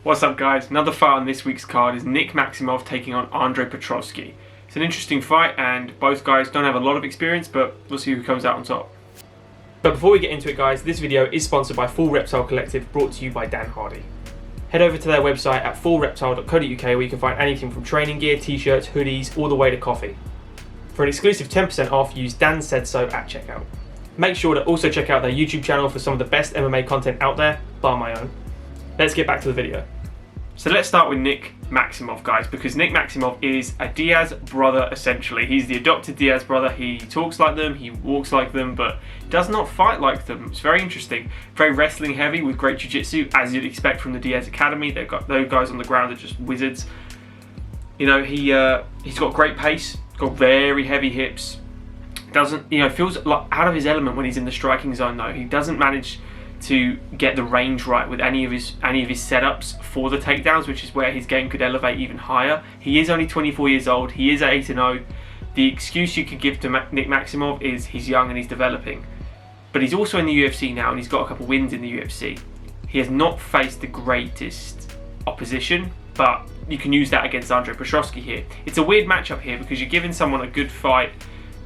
What's up guys, another fight on this week's card is Nick Maximov taking on Andre Petroski. It's an interesting fight and both guys don't have a lot of experience, but we'll see who comes out on top. But before we get into it guys, this video is sponsored by Full Reptile Collective, brought to you by Dan Hardy. Head over to their website at fullreptile.co.uk where you can find anything from training gear, t-shirts, hoodies, all the way to coffee. For an exclusive 10% off, use Dan Said So at checkout. Make sure to also check out their YouTube channel for some of the best MMA content out there, bar my own. Let's get back to the video. So let's start with Nick Maximov, guys, because Nick Maximov is a Diaz brother, essentially. He's the adopted Diaz brother. He talks like them, he walks like them, but does not fight like them. It's very interesting. Very wrestling heavy with great Jiu Jitsu, as you'd expect from the Diaz Academy. They've got those guys on the ground are just wizards. You know, he's got great pace, got very heavy hips. Doesn't, you know, feels like out of his element when he's in the striking zone though. He doesn't manage to get the range right with any of his setups for the takedowns, which is where his game could elevate even higher. He is only 24 years old. He is 8-0. The excuse you could give to Nick Maximov is he's young and he's developing. But he's also in the UFC now and he's got a couple wins in the UFC. He has not faced the greatest opposition, but you can use that against Andre Petroski here. It's a weird matchup here because you're giving someone a good fight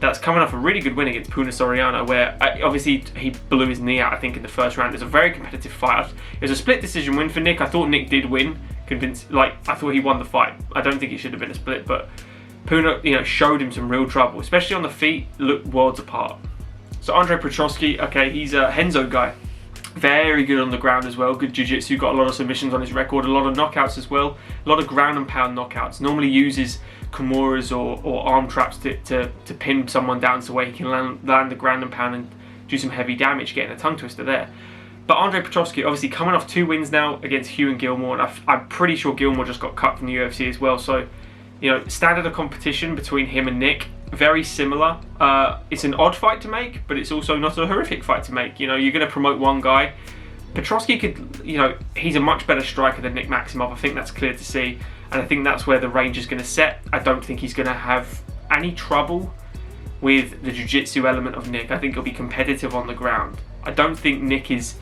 that's coming off a really good win against Puna Soriano, where obviously he blew his knee out, I think, in the first round. It was a very competitive fight. It was a split decision win for Nick. I thought Nick did win. I thought he won the fight. I don't think it should have been a split, but Puna, you know, showed him some real trouble, especially on the feet, looked worlds apart. So Andre Petroski, okay, he's a Henzo guy. Very good on the ground as well. Good jiu-jitsu, got a lot of submissions on his record, a lot of knockouts as well. A lot of ground and pound knockouts. Normally uses Kimuras or arm traps to pin someone down so where he can land the ground and pound and do some heavy damage, getting a tongue twister there. But Andre Petroski, obviously coming off 2 wins now against Hugh and Gilmore, and I'm pretty sure Gilmore just got cut from the UFC as well. So, you know, standard of competition between him and Nick, very similar. It's an odd fight to make, but it's also not a horrific fight to make. You know, you're going to promote one guy. Petroski could, you know, he's a much better striker than Nick Maximov. I think that's clear to see. And I think that's where the range is going to set. I don't think he's going to have any trouble with the jiu-jitsu element of Nick. I think he'll be competitive on the ground. I don't think Nick is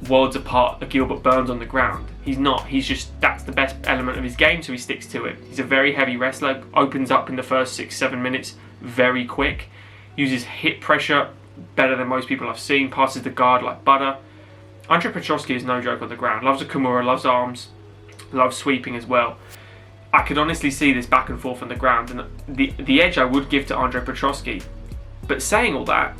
worlds apart of Gilbert Burns on the ground. He's not. He's just, that's the best element of his game, so he sticks to it. He's a very heavy wrestler, opens up in the first 6-7 minutes very quick, uses hip pressure better than most people I've seen, passes the guard like butter. Andre Petroski is no joke on the ground. Loves a Kimura, loves arms, loves sweeping as well. I could honestly see this back and forth on the ground, and the edge I would give to Andre Petroski. But saying all that,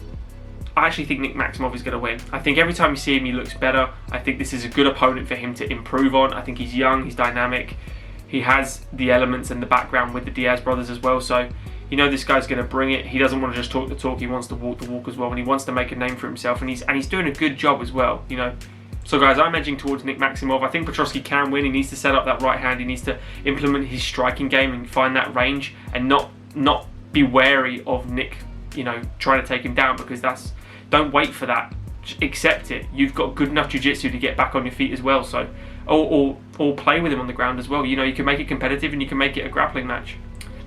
I actually think Nick Maximov is going to win. I think every time you see him, he looks better. I think this is a good opponent for him to improve on. I think he's young, he's dynamic. He has the elements and the background with the Diaz brothers as well, so you know this guy's going to bring it. He doesn't want to just talk the talk, he wants to walk the walk as well, and he wants to make a name for himself, and he's doing a good job as well, you know. So guys, I'm edging towards Nick Maximov. I think Petroski can win. He needs to set up that right hand. He needs to implement his striking game and find that range, and not be wary of Nick, you know, trying to take him down, because don't wait for that. Just accept it. You've got good enough jiu-jitsu to get back on your feet as well. So, or play with him on the ground as well. You know, you can make it competitive and you can make it a grappling match.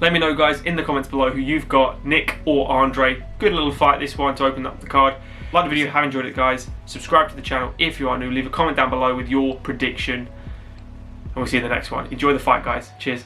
Let me know, guys, in the comments below who you've got, Nick or Andre. Good little fight, this one, to open up the card. Like the video, have enjoyed it, guys. Subscribe to the channel if you are new. Leave a comment down below with your prediction. And we'll see you in the next one. Enjoy the fight, guys. Cheers.